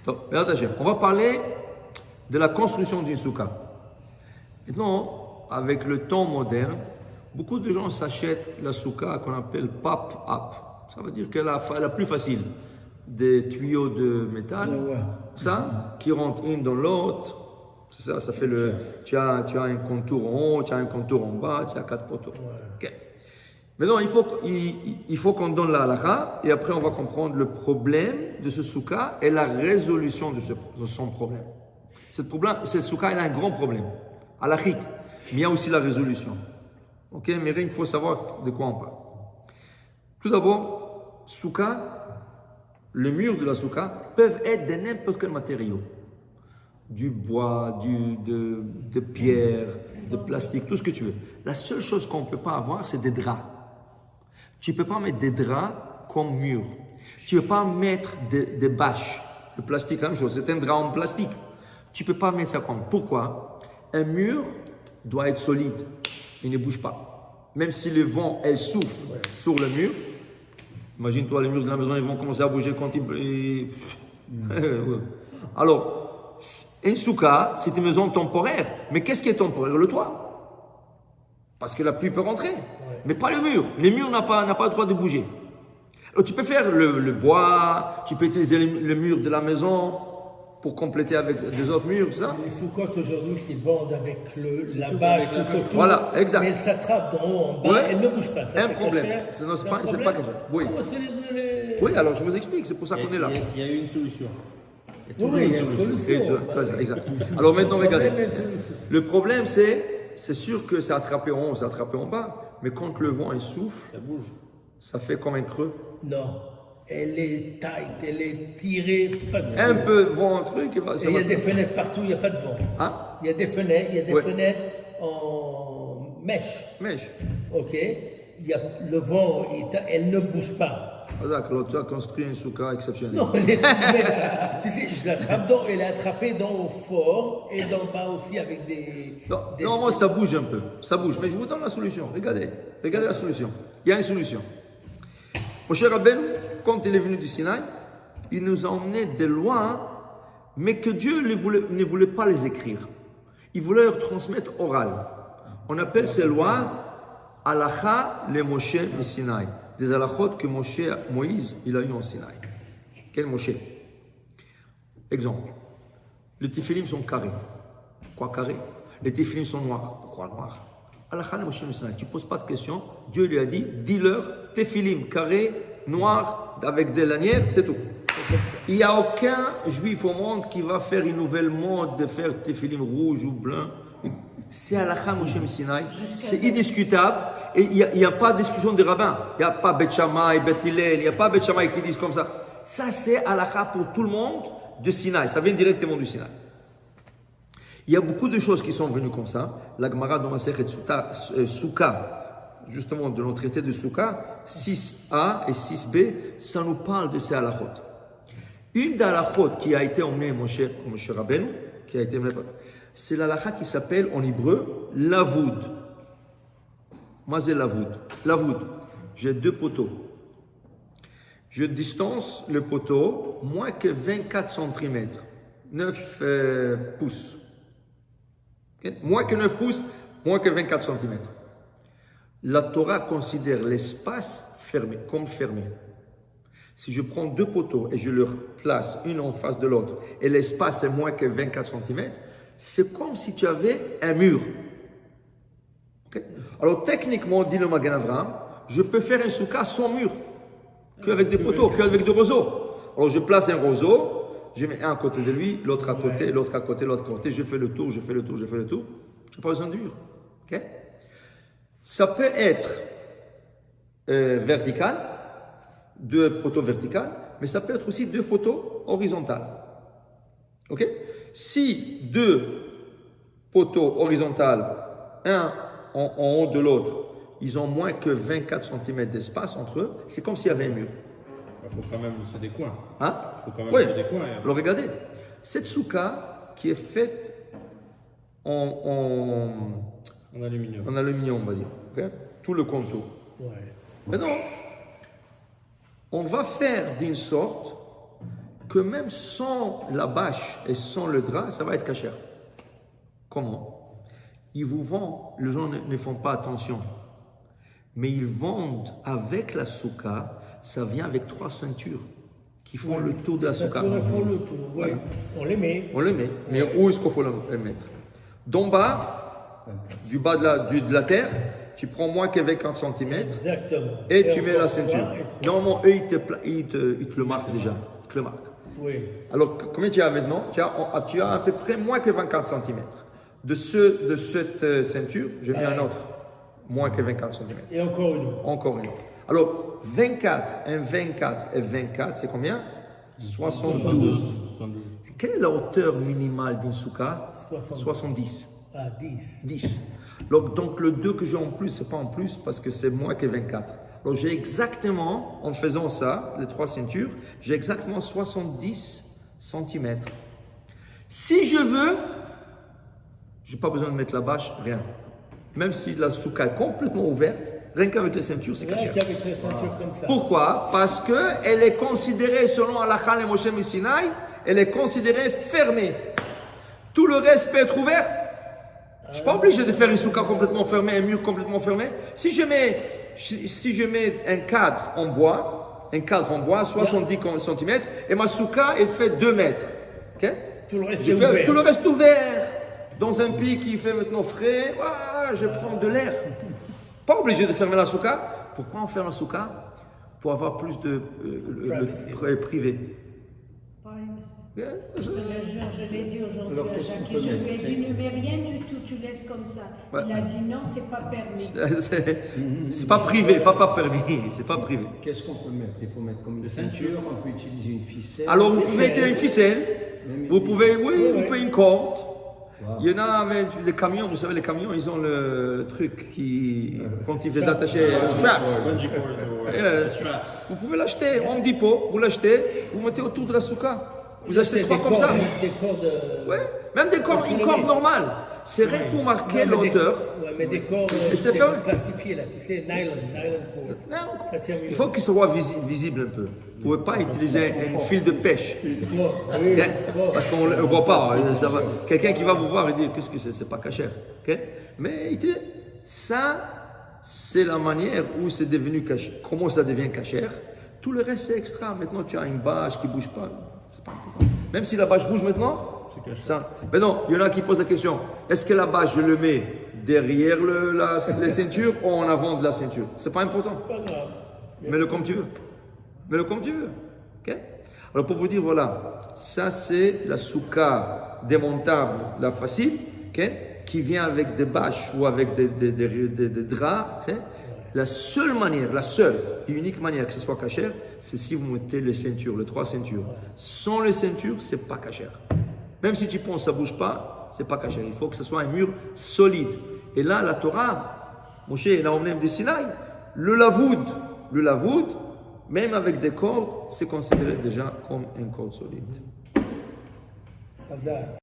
Donc, on va parler de la construction d'une souka. Maintenant, avec le temps moderne, beaucoup de gens s'achètent la souka qu'on appelle pop-up. Ça veut dire qu'elle a la plus facile. Des tuyaux de métal, ça, qui rentrent une dans l'autre. C'est ça, ça fait le. Tu as un contour en haut, tu as un contour en bas, tu as 4 poteaux. Okay. Maintenant, il faut qu'on donne la halakha et après on va comprendre le problème de ce souka et la résolution de son problème. Cette souka, elle a un grand problème, halachique, mais il y a aussi la résolution. Ok, mais il faut savoir de quoi on parle. Tout d'abord, souka, les murs de la souka peuvent être de n'importe quel matériau. Du bois, de pierre, de plastique, tout ce que tu veux. La seule chose qu'on ne peut pas avoir, c'est des draps. Tu ne peux pas mettre des draps comme mur. Tu ne peux pas mettre des bâches. Le plastique, la même chose, c'est un drap en plastique. Tu ne peux pas mettre ça comme. Pourquoi? Un mur doit être solide. Il ne bouge pas. Même si le vent, elle souffle sur le mur. Imagine-toi, les murs de la maison, ils vont commencer à bouger quand ils... Alors, un souka, c'est une maison temporaire. Mais qu'est-ce qui est temporaire? Le toit. Parce que la pluie peut rentrer. Mais pas le mur. Le mur n'a pas le droit de bouger. Alors, tu peux faire le bois, tu peux utiliser le mur de la maison pour compléter avec des autres murs, tout ça. Les soukottes aujourd'hui qui vendent avec la bâche tout autour. Voilà, exact. Mais elles s'attrapent d'en haut en bas, elles ne bougent pas. Ça un problème. C'est pas quelque chose. Oui. Oui, alors je vous explique, c'est pour ça qu'on est là. Il y a eu une solution. Oui, il y a une solution. Exact. Alors maintenant, regardez. Le problème, c'est sûr que c'est attrapé en haut, c'est attrapé en bas. Mais quand le vent il souffle, Ça bouge. Ça fait comme un creux. Non. Elle est tight, elle est tirée. Pas de un peu vent, un truc. Et il y a des fenêtres partout, il n'y a pas de vent. Hein? Il y a des fenêtres en mèche. Ok. Le vent, elle ne bouge pas. Alors tu as construit un souka exceptionnel. Non, je l'attrape elle est attrapée d'en haut fort et d'en bas aussi avec des. Non, moi ça bouge un peu. Ça bouge. Mais je vous donne la solution. Regardez la solution. Il y a une solution. Mon cher Rabbeinu, quand il est venu du Sinaï, il nous a emmenés de loin, mais que Dieu ne voulait pas les écrire. Il voulait leur transmettre oral. On appelle ces lois halakha le Moshe du Sinaï. Des halakhot que Moïse, il a eu en Sinaï. Quel Moshe? Exemple. Les téphilim sont carrés. Pourquoi carrés? Les téphilim sont noirs. Pourquoi noirs? Halakha le Moshe du Sinaï. Tu ne poses pas de questions. Dieu lui a dit, dis-leur, téphilim carrés, noirs, avec des lanières, c'est tout. Il n'y a aucun juif au monde qui va faire une nouvelle mode de faire téphilim rouge ou blanc. C'est halakha Moshe Sinaï, c'est indiscutable et il n'y a pas de discussion des rabbins. Il n'y a pas Bet Shammai, Bet Hillel, il n'y a pas Bet Shammai qui disent comme ça. Ça c'est halakha pour tout le monde de Sinaï, ça vient directement du Sinaï. Il y a beaucoup de choses qui sont venues comme ça. La Gemara dans Masechet Souka, justement de notre traité de Souka, 6a et 6b, ça nous parle de ces halakhot. Une des halakhot qui a été emmenée, mon cher Rabbeinu, qui a été emmenée, c'est l'halakha qui s'appelle en hébreu lavoud. Moi, c'est lavoud. Lavoud. J'ai 2 poteaux. Je distance le poteau moins que 24 cm. 9 pouces. Okay? Moins que 9 pouces, moins que 24 cm. La Torah considère l'espace fermé, comme fermé. Si je prends 2 poteaux et je leur place une en face de l'autre et l'espace est moins que 24 cm, c'est comme si tu avais un mur. Okay? Alors techniquement, dit le Magen Avraham, je peux faire un souka sans mur, qu'avec des poteaux, qu'avec des roseaux. Alors je place un roseau, je mets un à côté de lui, l'autre à côté, l'autre à côté, l'autre à côté, je fais le tour. Je n'ai pas besoin de mur. Okay? Ça peut être vertical, 2 poteaux verticaux, mais ça peut être aussi 2 poteaux horizontaux. Ok? Si 2 poteaux horizontaux, un en haut de l'autre, ils ont moins que 24 cm d'espace entre eux, c'est comme s'il y avait un mur. Il faut quand même laisser des coins. Hein? Il faut quand même laisser des coins. Alors regardez, cette souka qui est faite en aluminium. En aluminium, on va dire. Okay? Tout le contour. Maintenant, on va faire d'une sorte que même sans la bâche et sans le drap, ça va être cachère. Comment? Ils vous vendent, les gens ne font pas attention, mais ils vendent avec la souka, ça vient avec 3 ceintures qui font le tour de la souka. Ils font le tour, oui. Voilà. On les met. On les met, mais où est-ce qu'il faut les mettre? D'en bas, du bas de la terre, tu prends moins que 50 cm Exactement. et tu mets la ceinture. Normalement, eux, ils te le marquent déjà. Ils te le marquent. Oui. Alors, combien tu as maintenant? Tu as à peu près moins que 24 cm. De cette ceinture, je mets un autre. Moins que 24 cm. Et encore une autre. Encore une autre. Alors, 24 et 24, c'est combien? 72. 72. Quelle est la hauteur minimale d'une souka? 70. Ah, 10. 10. Donc le 2 que j'ai en plus, c'est pas en plus parce que c'est moins que 24. Donc j'ai exactement, en faisant ça, les 3 ceintures, j'ai exactement 70 cm. Si je veux, je n'ai pas besoin de mettre la bâche, rien. Même si la souka est complètement ouverte, rien qu'avec les ceintures, c'est caché. Rien qu'avec les ceintures comme ça. Pourquoi? Parce qu'elle est considérée, selon Halakha et Moshe Sinai, elle est considérée fermée. Tout le reste peut être ouvert. Je ne suis pas obligé de faire une souka complètement fermée, un mur complètement fermé. Si je mets un cadre en bois, 70 cm, et ma souka, elle fait 2 mètres. Okay? Tout le reste est ouvert. Tout le reste ouvert. Dans un pays qui fait maintenant frais, je prends de l'air. Pas obligé de fermer la souka. Pourquoi on ferme la souka? Pour avoir plus de privé. Je l'ai dit aujourd'hui Alors, à qu'est-ce Jacques, qu'on peut je lui ai mettre? dit ne mets rien du tout, tu laisses comme ça. Ouais. Il a dit non, c'est pas permis. C'est pas privé, pas permis, c'est pas privé. Qu'est-ce qu'on peut mettre? Il faut mettre comme une ceinture, on peut utiliser une ficelle. Alors vous mettez une ficelle, Même une vous pouvez, ficelle. vous pouvez une corde. Wow. Il y en a même les camions, vous savez les camions, ils ont le truc qui, quand ils les attachent, straps. Bungee cord or straps. Vous pouvez l'acheter en dépôt, vous l'achetez, vous mettez autour de la souka. Vous achetez 3 comme ça. Des cordes. Ouais, même des cordes, une corde normale. C'est rien pour marquer l'auteur. Ouais, mais des cordes c'est fermé. plastifiées là, tu sais, nylon cord. Non. Ça tient mieux. Il faut qu'il soit visible un peu. Vous ne pouvez pas utiliser un fil de pêche. Oui, Parce qu'on ne le voit pas. Quelqu'un qui va vous voir et dire qu'est-ce que c'est? C'est pas cachère. Mais ça, c'est la manière où c'est devenu cachère. Comment ça devient cachère? Tout le reste, c'est extra. Maintenant, tu as une bâche qui ne bouge pas. C'est pas important. Même si la bâche bouge maintenant, ça. Mais non, il y en a qui posent la question est-ce que la bâche, je le mets derrière les ceintures ou en avant de la ceinture? C'est pas important. pas grave. Mets-le comme tu veux. Mets-le comme tu veux. Okay? Alors pour vous dire, voilà, ça c'est la souka démontable, la facile, okay? Qui vient avec des bâches ou avec des draps. Okay? La seule manière, la seule et unique manière que ce soit cachère, c'est si vous mettez les ceintures, les 3 ceintures. Sans les ceintures, c'est pas cachère. Même si tu penses que ça bouge pas, c'est pas cachère. Il faut que ce soit un mur solide. Et là, la Torah, Moshe, il a emmené des Sinaï, le lavoud, même avec des cordes, c'est considéré déjà comme une corde solide. Chazal.